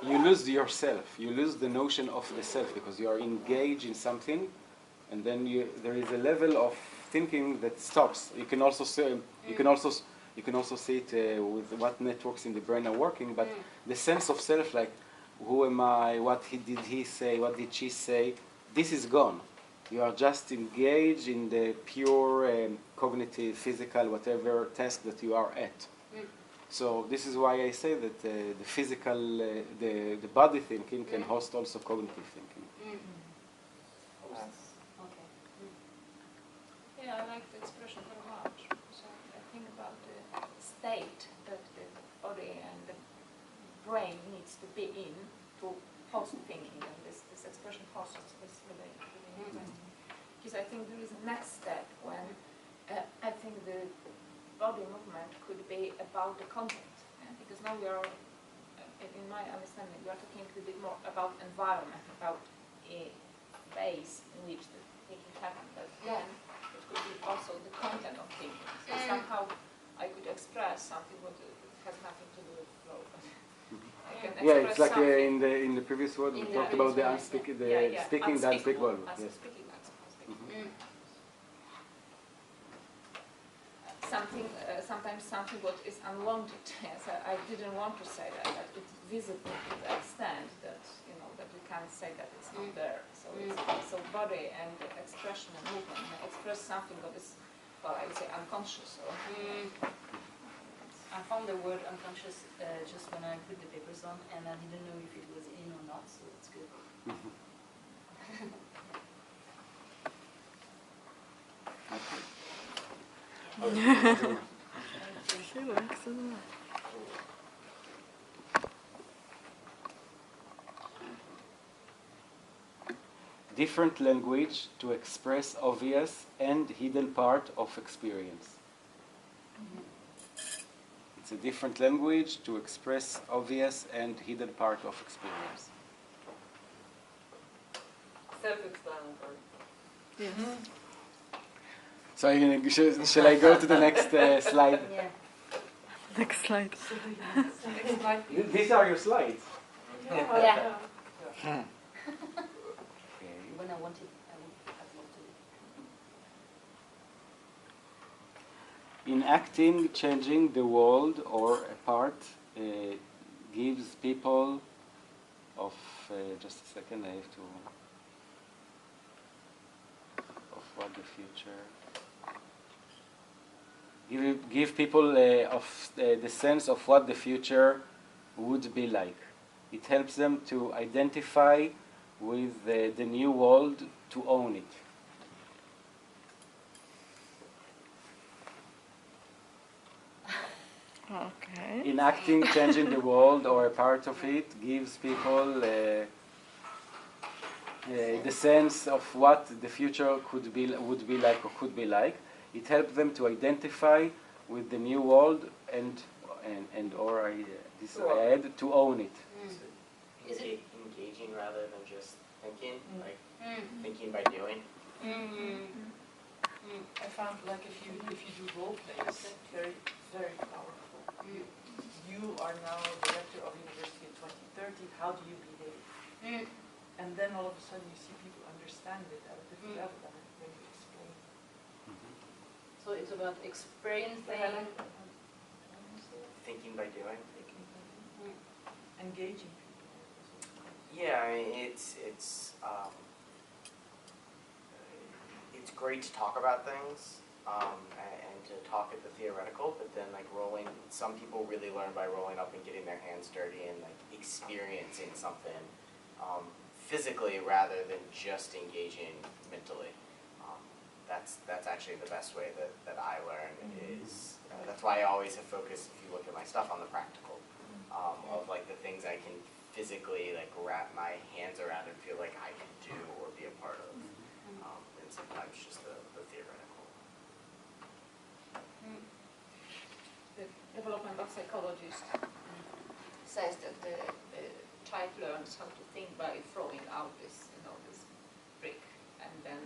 you lose yourself. You lose the notion of the self because you are engaged in something, and then there is a level of thinking that stops. You can also say, you can also see it with what networks in the brain are working. But the sense of self, like who am I? What did he say? What did she say? This is gone. You are just engaged in the pure cognitive, physical, whatever task that you are at. So this is why I say that the physical, the body thinking can host also cognitive thinking. Okay. Yeah, I like the expression very much. So I think about the state that the body and the brain needs to be in to host thinking, and this expression host is really interesting. Because I think there is a next step when I think the body movement could be about the content. Because now we are, in my understanding, we are talking a little bit more about environment, about a base in which the thinking happens. But then it could be also the content of thinking. So somehow I could express something what has nothing to do with flow. I can Yeah, it's express like something. in the previous word we In the talked about the previous one, speaking Unspeakable, the unspeakable. Yes. unspeaking, unspeakable. Sometimes something what is unwanted. Yes, I didn't want to say that, but it's visible to the extent that that we can't say that it's not there. So so body and expression and movement express something that is, well, I would say unconscious. Or, I found the word unconscious just when I put the papers on, and I didn't know if it was in or not, so it's good. Different language to express obvious and hidden part of experience. It's a different language to express obvious and hidden part of experience. Self-explanatory. Yes. So shall I go to the next slide? Yeah. Next slide. next slide, please. These are your slides. Yeah. Okay. When I wanted, I would have loved to. Enacting, changing the world or a part gives people of just a second, I have to of what the future give people of the sense of what the future would be like. It helps them to identify with the new world, to own it. Okay. Enacting, changing the world or a part of it gives people the sense of what the future would be like or could be like. It helps them to identify with the new world and or I add to own it. Is it Engaging rather than just thinking, like thinking by doing. I found like if you do role plays, it's very, very powerful. You are now director of university in 2030, how do you behave? And then all of a sudden you see people understand it at a different level than when you explain. So it's about experiencing, Thinking by doing. Engaging people. Yeah, I mean, it's great to talk about things and to talk at the theoretical, but then like some people really learn by rolling up and getting their hands dirty and like experiencing something physically rather than just engaging mentally. That's actually the best way that I learn is, that's why I always have focused, if you look at my stuff, on the practical, of like the things I can physically like wrap my hands around and feel like I can do or be a part of. And sometimes just the psychologist says that the child learns how to think by throwing out this, this brick, and then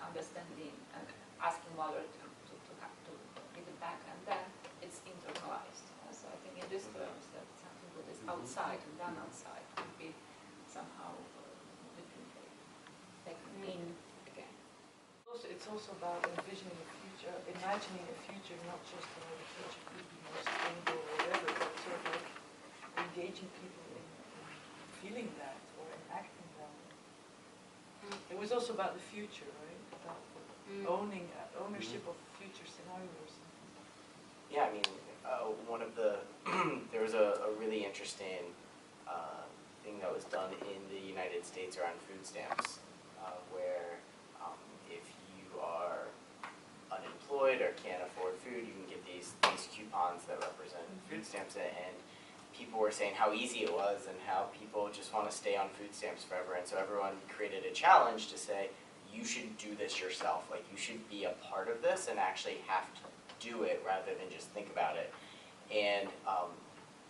understanding and asking mother to give it back, and then it's internalized. So I think in this terms that something that is outside and done outside would be somehow differently taken in again. It's also about envisioning a future, imagining a future, not just the future could be more sustainable or whatever, but sort of like engaging people in feeling that or enacting that. It was also about the future, right? About ownership of future scenarios. Yeah, I mean, one of the there was a really interesting thing that was done in the United States around food stamps, where if you are unemployed or can't afford food, you can get these coupons that represent food stamps, and people were saying how easy it was and how people just want to stay on food stamps forever, and so everyone created a challenge to say, you should do this yourself, like you should be a part of this and actually have to do it rather than just think about it. And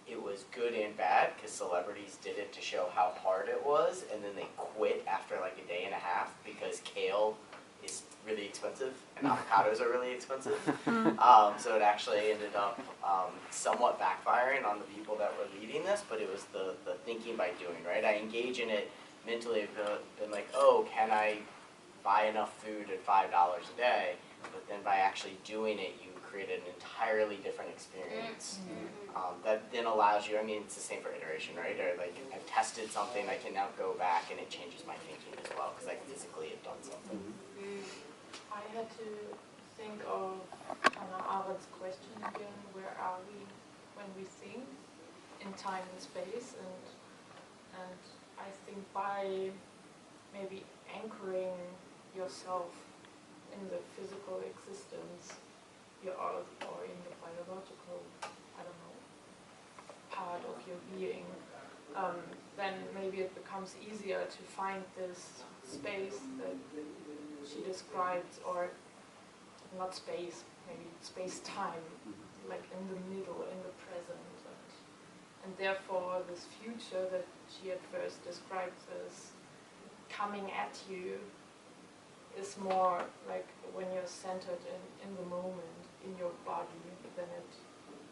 it was good and bad because celebrities did it to show how hard it was, and then they quit after like a day and a half because kale is really expensive and avocados are really expensive. So it actually ended up somewhat backfiring on the people that were leading this, but it was the thinking by doing, right? I engage in it mentally, been like, oh, can I buy enough food at $5 a day? But then by actually doing it, you create an entirely different experience that then allows you, I mean, it's the same for iteration, right? Or like, I've tested something, I can now go back and it changes my thinking as well, because I physically have done something. I had to think of Hannah Arendt's question again, where are we when we think in time and space, and I think by maybe anchoring yourself in the physical existence, or in the biological, I don't know, part of your being, then maybe it becomes easier to find this space that she described, or not space, maybe space-time, like in the middle, in the present, and therefore this future that she at first described as coming at you is more like when you're centered in the moment, in your body, then it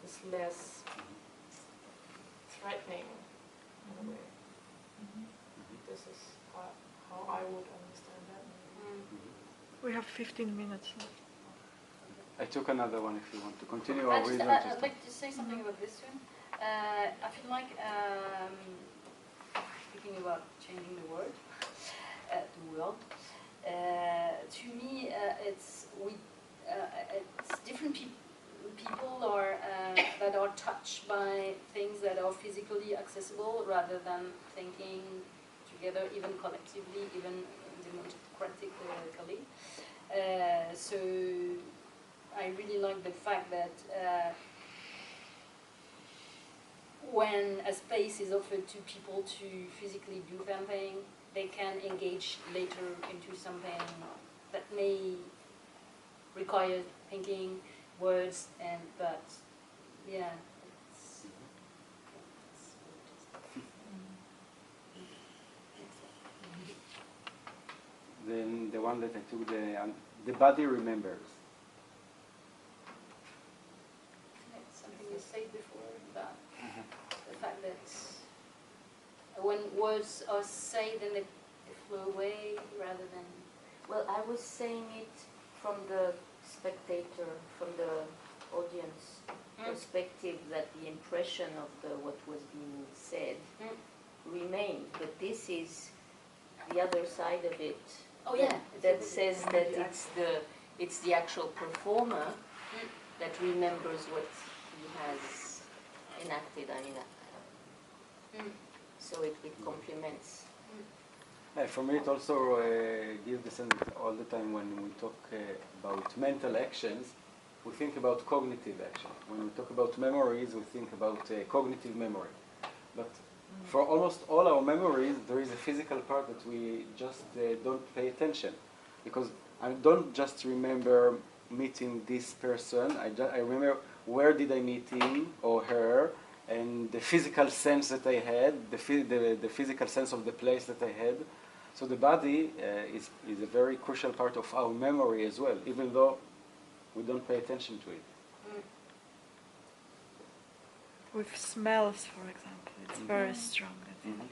is less threatening in a way. This is how I would understand that. We have 15 minutes left. I took another one if you want to continue. Or I'd like to say something about this one. I feel like, speaking about changing the world, to me, it's different people are that are touched by things that are physically accessible, rather than thinking together, even collectively, even democratically. So I really like the fact that when a space is offered to people to physically do something, they can engage later into something that may require thinking, words, but yeah, Then the one that I took, the body remembers. it's something you said before about the fact that when words are said, then they flow away rather than. Well, I was saying it from the spectator, from the audience perspective, that the impression of what was being said remained, but this is the other side of it. Oh yeah, that says that it's the actual performer that remembers what he has enacted. I mean, so it complements. For me, it also gives the sense that all the time when we talk about mental actions, we think about cognitive action. When we talk about memories, we think about cognitive memory. But for almost all our memories, there is a physical part that we just don't pay attention. Because I don't just remember meeting this person, I remember where did I meet him or her, and the physical sense that I had, the physical sense of the place that I had. So the body is a very crucial part of our memory as well, even though we don't pay attention to it. With smells, for example, it's very strong, I think.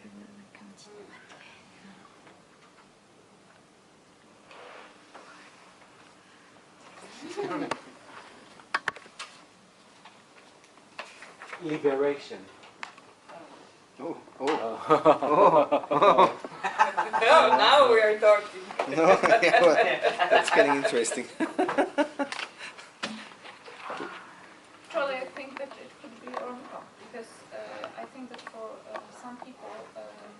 Liberation. Oh, Now we are talking. No, yeah, well, that's getting interesting. Actually, I think that it could be or not, because I think that for some people,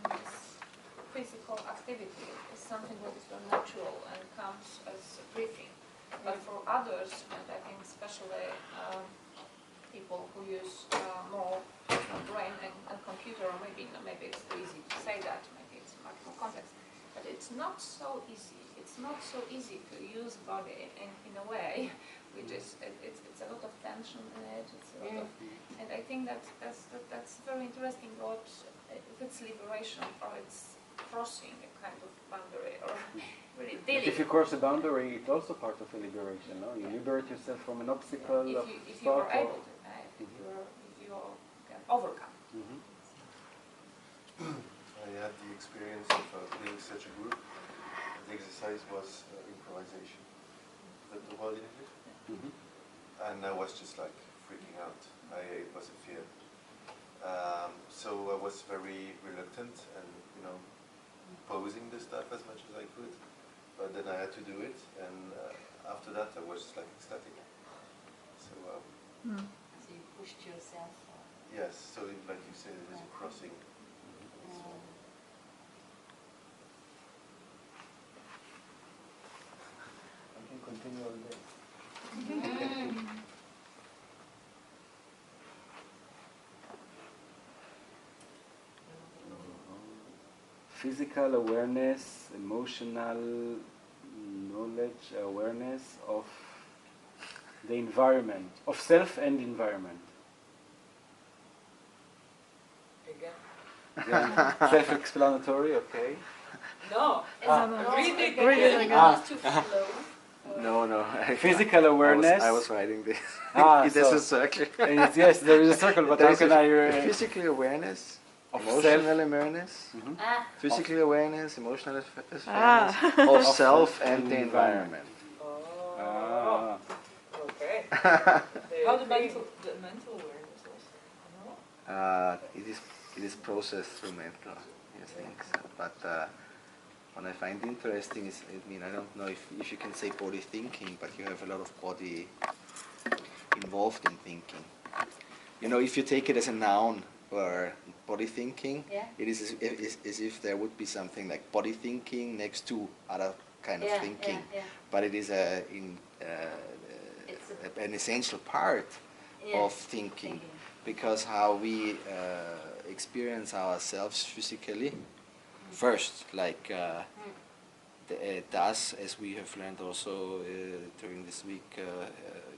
this physical activity is something that is very natural and comes as breathing. But for others, and I think especially people who use more brain and computer, or maybe it's too easy to say that, maybe it's much more complex, but it's not so easy. It's not so easy to use body in a way which is it's a lot of tension in it. It's a lot of, and I think that's very interesting. What if it's liberation or it's crossing a kind of boundary or really dealing. If you cross a boundary, it's also part of a liberation. No, you liberate yourself from an obstacle. If you are able to, if you can overcome. I had the experience of being such a group. The exercise was improvisation. The body did it. And I was just like freaking out. It was a fear. So I was very reluctant and, posing the stuff as much as I could. But then I had to do it, and after that I was just like ecstatic. So So you pushed yourself. yes, so like you said, it was a crossing. I can continue all day. Physical awareness, emotional knowledge, awareness of the environment, of self and environment. Again. Self-explanatory, okay. No. Read it Read it again. again. No. Physical awareness. I was writing this. There's There's a circle. yes, there is a circle, but how can I... Physical awareness, of emotional awareness, physical awareness, emotional awareness of self and the environment. Okay. How the mental awareness also? It is processed through mental things. But what I find interesting is, I don't know if you can say body thinking, but you have a lot of body involved in thinking. If you take it as a noun or body thinking, it is as if there would be something like body thinking next to other kind of thinking. But it is an essential part of thinking, because how we experience ourselves physically first, like does, as we have learned also during this week,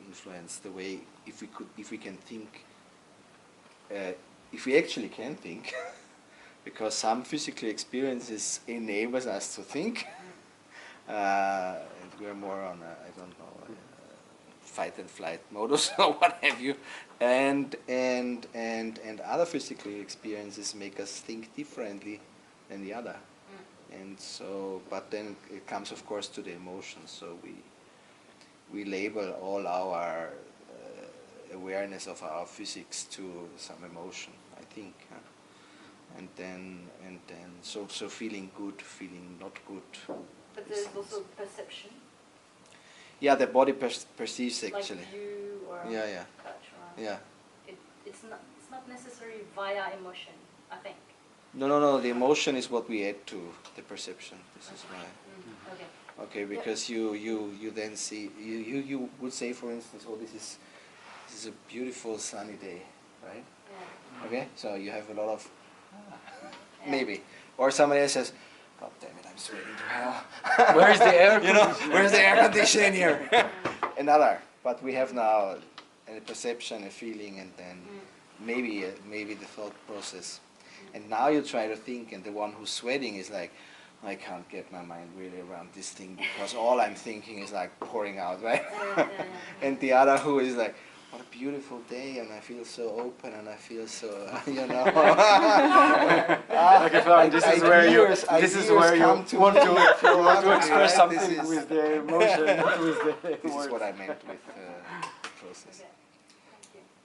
influence the way if we can think, if we actually can think, because some physical experiences enables us to think, and we're more on fight and flight modus or what have you, and other physical experiences make us think differently than the other. And so, but then it comes, of course, to the emotions. So we label all our awareness of our physics to some emotion, I think. And then so feeling good, feeling not good. But there's also perception. Yeah, the body perceives actually. Like you or touch or yeah. It's not necessarily via emotion, I think. No. The emotion is what we add to the perception. This is why. Okay. Okay, because you then see you would say, for instance, oh, this is a beautiful sunny day, right? Yeah. Okay, so you have a lot of maybe, or somebody else says, God damn it, I'm sweating to hell. Where's the air conditioner? Where's the air conditioner here? Another, but we have now and a perception, a feeling, and then maybe the thought process. And now you try to think, and the one who's sweating is like, I can't get my mind really around this thing because all I'm thinking is like pouring out, right? And the other who is like, what a beautiful day, and I feel so open, and I feel so, you know. Okay, fine. This is where you want to express right? something with the emotion, not with the This is words. what I meant with process.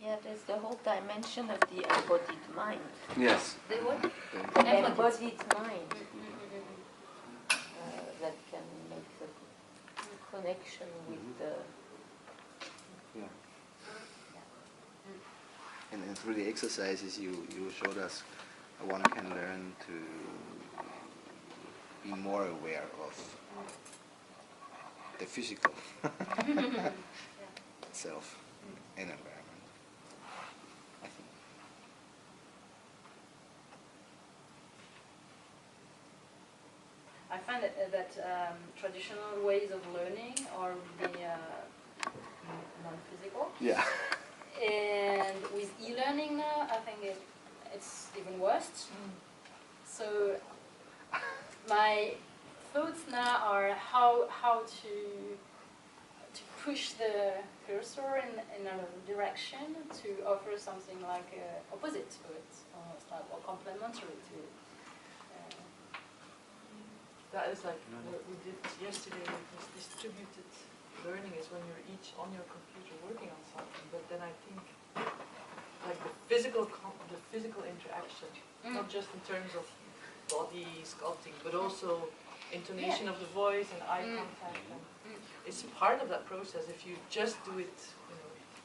Yeah, there's the whole dimension of the embodied mind. Yes. The what? The embodied mind that can make the connection with the... And through the exercises you showed us, one can learn to be more aware of the physical self and environment, I think. I find that traditional ways of learning are really non-physical. Yeah. And with e-learning now, I think it's even worse. So my thoughts now are how to push the cursor in a direction to offer something like opposite to it, or complementary to it. That is like what we did yesterday with this distributed learning is when you're each on your computer working on something, but then I think like the physical interaction, not just in terms of body sculpting, but also intonation of the voice and eye contact. And it's part of that process. If you just do it,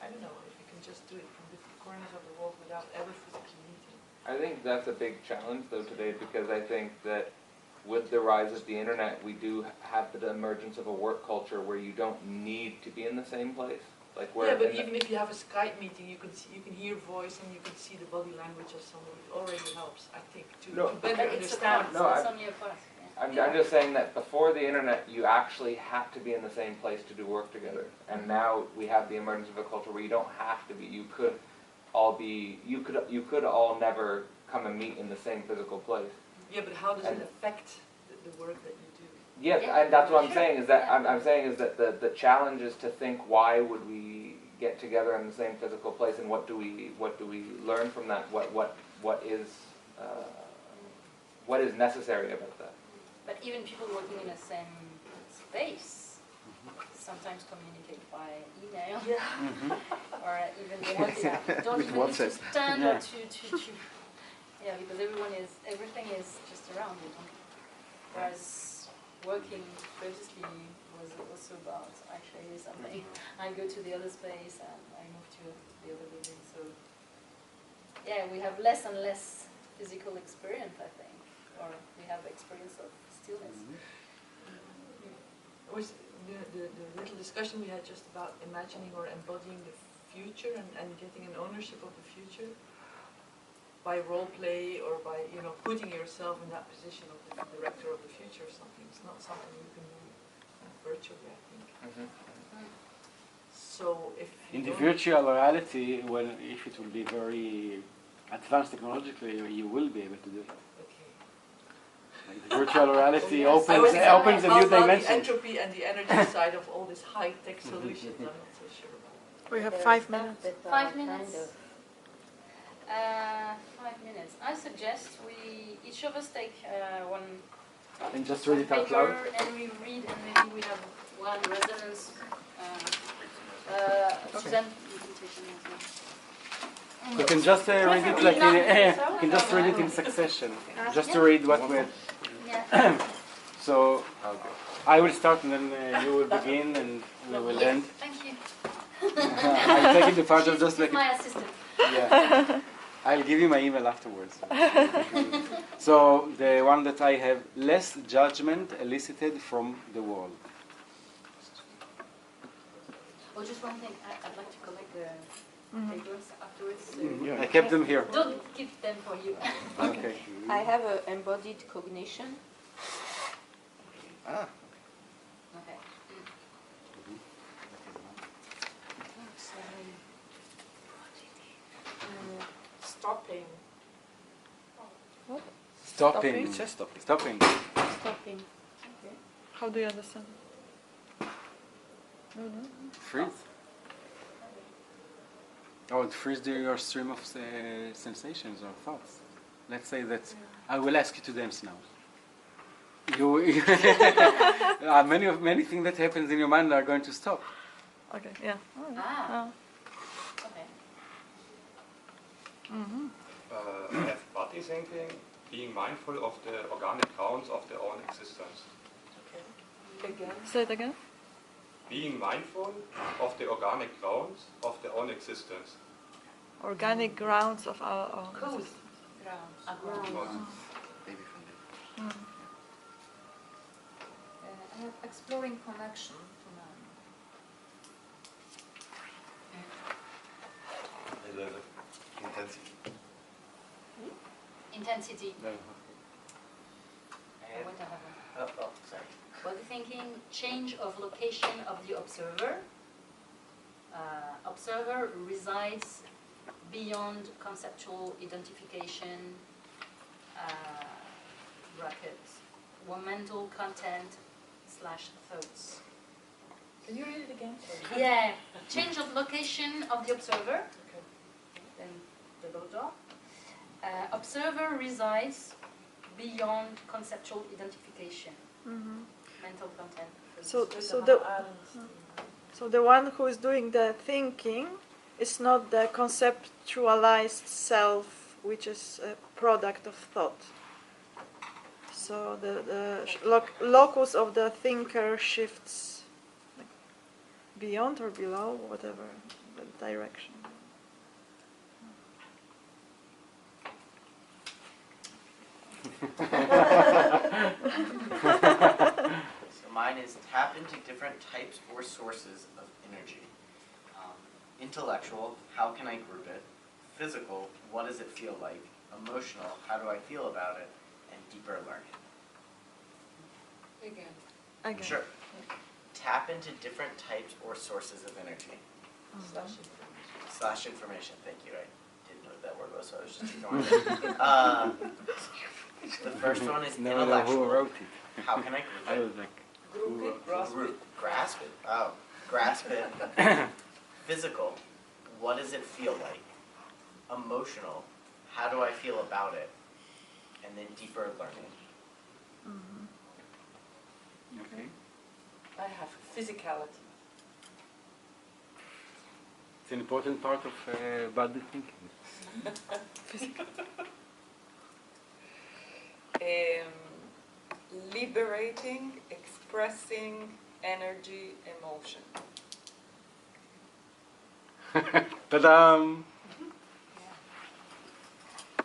I don't know, if you can just do it from different corners of the world without ever physically meeting. I think that's a big challenge though today, because I think that with the rise of the internet, we do have the emergence of a work culture where you don't need to be in the same place. Like yeah, but even if you have a Skype meeting, you can hear voice and you can see the body language of someone. It already helps, I think, to better understand. I'm just saying that before the internet, you actually had to be in the same place to do work together, and now we have the emergence of a culture where you don't have to be. You could all be. You could all never come and meet in the same physical place. Yeah, but how does it affect the work that you do? Yes, and that's what I'm saying is that I'm saying is that the challenge is to think, why would we get together in the same physical place, and what do we learn from that? What is necessary about that? But even people working in the same space sometimes communicate by email, or even don't even need to stand or to because everything is just around you. Whereas working previously was also about actually something. I go to the other space and I move to the other building. So yeah, we have less and less physical experience, I think, or we have experience of stillness. It was the little discussion we had just about imagining or embodying the future and getting an ownership of the future by role play or by putting yourself in that position of the director of the future or something. It's not something you can do virtually, I think. So if in the virtual reality, well, if it will be very advanced technologically, you will be able to do it. Like the virtual reality opens a new dimension. The entropy and the energy side of all these high-tech solutions, I'm not so sure about. We have 5 minutes. 5 minutes. 5 minutes. I suggest we each of us take one and just read it out paper loud. and we read, and maybe we have one resonance. Suzanne, You can just read it like you can just read it in succession. Just to read what we're. So I will start and then you will begin and we will end. Thank you. I'll take it to part of just like. My assistant. Yeah. I'll give you my email afterwards. So the one that I have, less judgment elicited from the world. Oh, just one thing. I'd like to collect the papers afterwards. I kept them here. Don't keep them for you. Okay. I have an embodied cognition. Ah. Okay. Stopping. It's just stopping. Stopping. Stopping. How do you understand? No. Freeze. Or freeze your stream of sensations or thoughts. Let's say that I will ask you to dance now. Many things that happens in your mind are going to stop. Okay. Yeah. Ah. Okay. I have body thinking, being mindful of the organic grounds of their own existence. Again. Say it again. Being mindful of the organic grounds of their own existence. Organic grounds of our own. Cool. Grounds. Maybe from there. I have exploring connection to man. Intensity. Intensity. I have, What I have. sorry. Body thinking, change of location of the observer. Observer resides beyond conceptual identification, brackets, mental content / thoughts. Can you read it again? Yeah, change of location of the observer. Okay. Then double dot. Observer resides beyond conceptual identification, mental content. So the one who is doing the thinking is not the conceptualized self, which is a product of thought. So the locus of the thinker shifts beyond or below, whatever the direction. So mine is tap into different types or sources of energy. Intellectual, how can I group it? Physical, what does it feel like? Emotional, how do I feel about it? And deeper learning. Again. Sure. Tap into different types or sources of energy. / information, thank you. I didn't know what that word was, so I was just ignoring it. The first one is intellectual. Who wrote it? How can I group I it? was like, Group it, grasp it. Grasp it. Oh, grasp it. Physical, what does it feel like? Emotional, how do I feel about it? And then deeper learning. okay. I have physicality. It's an important part of body thinking. Liberating, expressing energy, emotion. Ta-dam!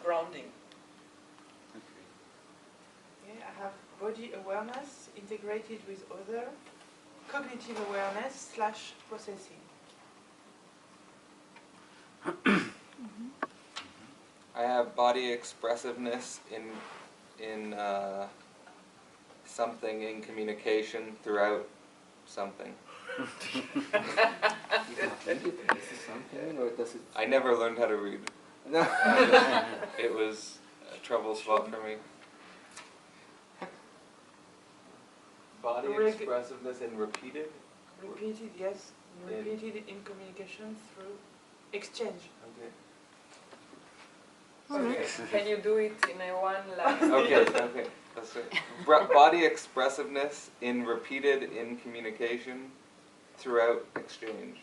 Grounding. Okay. Yeah, I have body awareness integrated with other, cognitive awareness / processing. I have body expressiveness in something in communication throughout something. I never learned how to read. It was a trouble spot for me. Body expressiveness in repeated? Repeated, yes. Repeated in communication through exchange. Okay. Can you do it in a one line? Okay. That's it. Body expressiveness in repeated in communication throughout exchange.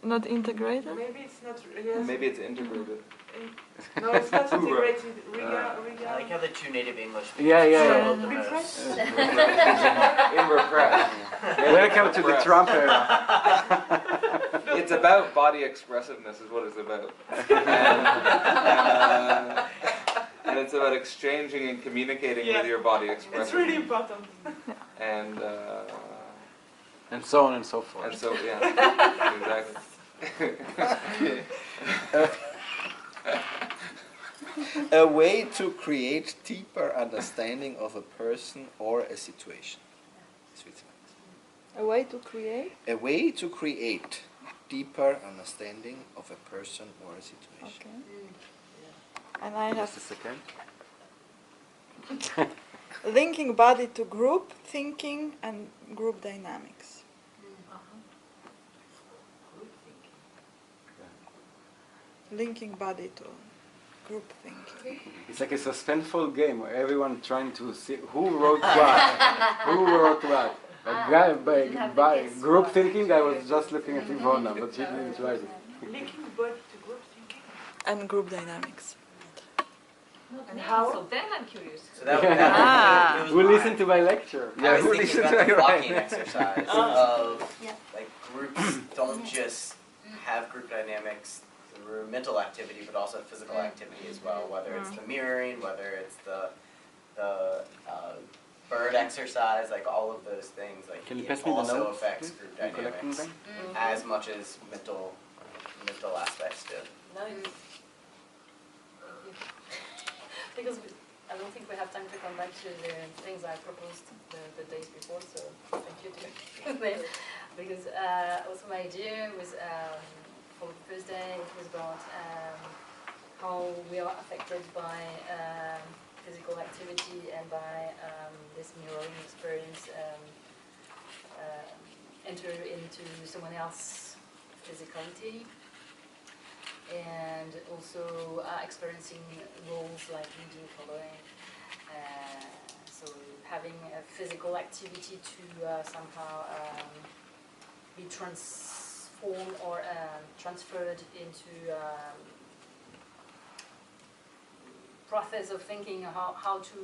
Not integrated? Maybe it's not. Yes. Maybe it's integrated. No, it's not integrated. I like how the two native English speakers Yeah. struggled the most. Repressed. In repressed. Welcome to the Trump era. It's about body expressiveness is what it's about. And it's about exchanging and communicating with your body expressiveness. It's really important. And so on and so forth. And so, yeah, exactly. A way to create deeper understanding of a person or a situation. Switzerland. A way to create? A way to create deeper understanding of a person or a situation. Okay. And I Just a have second. linking body to group thinking and group dynamics. Linking body to group thinking. It's like a suspenseful game where everyone trying to see who wrote what, who wrote what. By group thinking, I was just looking at Ivona, but she didn't write it. Linking body to group thinking and group dynamics. And how? So then I'm curious. So that was Who listened to my lecture? I was who thinking listened about to the my blocking exercise of like groups don't just have group dynamics through mental activity, but also physical activity as well. Whether it's the mirroring, whether it's the bird exercise, like all of those things, like Can you it pass me the also notes, affects please? group Are you collecting dynamics them? as much as mental aspects do. Nice. Because I don't think we have time to come back to the things I proposed the days before, so thank you to them. Because also my idea was, for the first day, it was about how we are affected by physical activity and by this mirroring experience, enter into someone else's physicality. And also experiencing roles like leading, following. So having a physical activity to somehow be transformed or transferred into process of thinking how to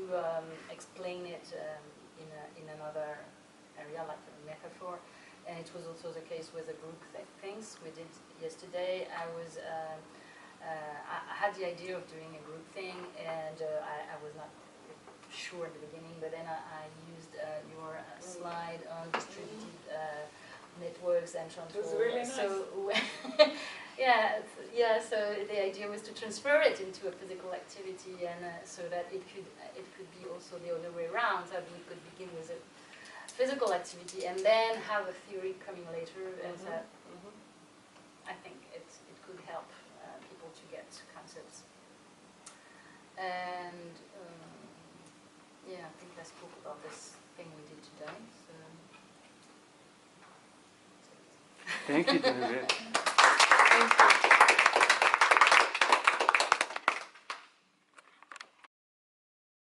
explain it in another area, like a metaphor. And it was also the case with the group things we did yesterday. I had the idea of doing a group thing, and I was not sure at the beginning, but then I used your slide on distributed networks and transfer. It was really nice. So so the idea was to transfer it into a physical activity, and so that it could be also the other way around, that we could begin with a physical activity and then have a theory coming later, and that I think it could help people to get concepts. And I think I spoke about this thing we did today. So. Thank you, Genevieve.